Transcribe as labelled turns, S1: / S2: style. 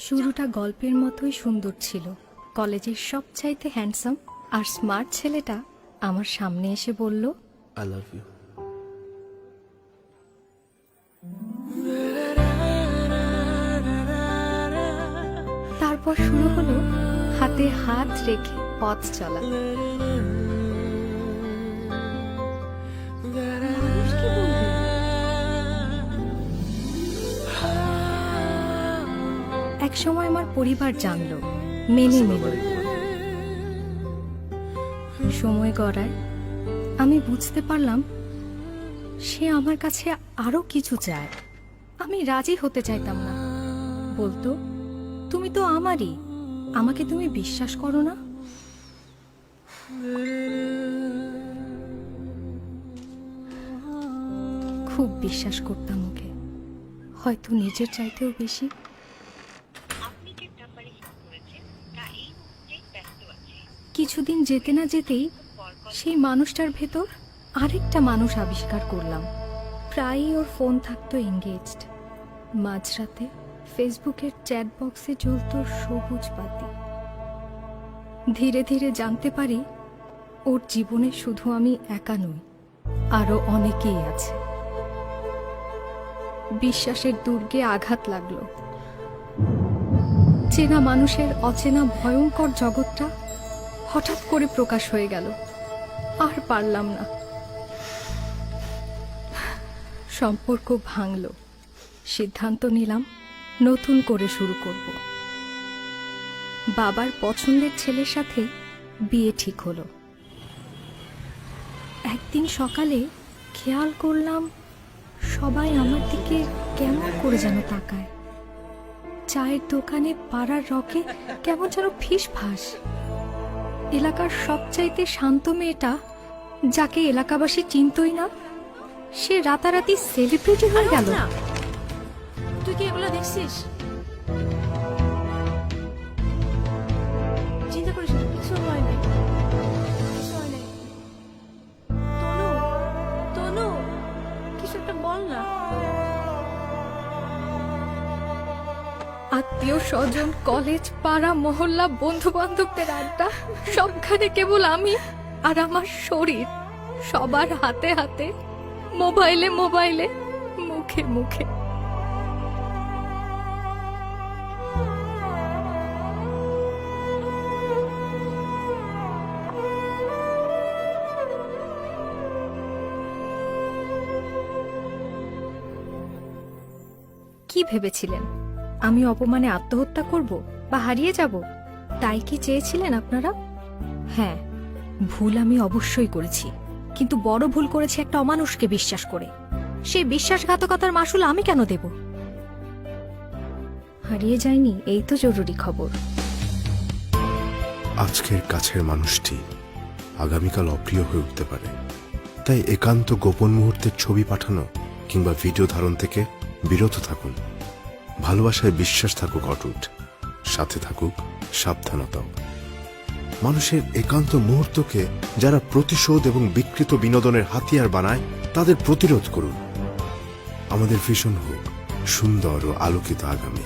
S1: শুরুটা গল্পের মতোই সুন্দর ছিল। কলেজের সবচাইতে হ্যান্ডসাম আর স্মার্ট ছেলেটা আমার সামনে এসে বলল,
S2: আই লাভ ইউ।
S1: তারপর শুরু হলো হাতে হাত রেখে পথ চলা। মানুষ কি বলবে? একসময় আমার পরিবার জানলো, মেনে নিল। সময় গড়ায় আমি বুঝতে পারলাম সে আমার কাছে আরো কিছু চায়। আমি রাজি হতে চাইতাম না। বলতো, তুমি তো আমারই, আমাকে তুমি বিশ্বাস করো না? খুব বিশ্বাস করতাম ওকে, হয়তো নিজের চাইতেও বেশি। কিছুদিন যেতে না যেতেই সেই মানুষটার ভেতর আরেকটা মানুষ আবিষ্কার করলাম। প্রায়ই ওর ফোন থাকতো এঙ্গেজড। মাঝরাতে ফেসবুকের চ্যাট বক্সে জ্বলত সবুজ বাতি। ধীরে ধীরে জানতে পারি ওর জীবনে শুধু আমি একা নই, আরো অনেকেই আছে। বিশ্বাসের দুর্গে আঘাত লাগলো। চেনা মানুষের অচেনা ভয়ঙ্কর জগৎটা হঠাৎ করে প্রকাশ হয়ে গেল। আর পারলাম না। সম্পর্ক ভাঙলো। সিদ্ধান্ত নিলাম নতুন করে শুরু করব। বাবার পছন্দের ছেলের সাথে বিয়ে ঠিক হলো। একদিন সকালে খেয়াল করলাম সবাই আমার দিকে কেমন করে যেন তাকায়। চায়ের দোকানে পাড়ার রকে কেমন যেন ফিসফাস। এলাকার সবচাইতে শান্ত মেয়েটা, যাকে এলাকাবাসী চিনতই না, সে রাতারাতি সেলিব্রিটি হয়ে গেল।
S3: তুই কি এগুলো দেখছিস? চিন্তা করিস না, কিছু হয় নাই, কিছু হয় নাই। তনু, তনু, কিছু একটা বল না।
S1: আত্মীয় স্বজন, কলেজ, পাড়া, মহল্লা, বন্ধু বান্ধবদের আড্ডা, সবখানে কেবল আমি আর আমার শরীর। সবার হাতে হাতে, মোবাইলে মোবাইলে, মুখে মুখে। কি ভেবেছিলেন আমি অপমানে আত্মহত্যা করব বা হারিয়ে যাব? তাই কি চেয়েছিলেন আপনারা? হ্যাঁ, ভুল আমি অবশ্যই করেছি, কিন্তু বড় ভুল করেছি একটা অমানুষকে বিশ্বাস করে। সেই বিশ্বাসঘাতকতার মাসুল আমি কেন দেব? হারিয়ে যায়নি, এই তো জরুরি খবর।
S4: আজকের কাছের মানুষটি আগামীকাল অপ্রিয় হয়ে উঠতে পারে। তাই একান্ত গোপন মুহূর্তের ছবি পাঠানো কিংবা ভিডিও ধারণ থেকে বিরত থাকুন। ভালোবাসায় বিশ্বাস থাকুক অটুট, সাথে থাকুক সাবধানতাও। মানুষের একান্ত মুহূর্তকে যারা প্রতিশোধ এবং বিকৃত বিনোদনের হাতিয়ার বানায়, তাদের প্রতিরোধ করুন। আমাদের ভিশন হোক সুন্দর ও আলোকিত আগামী।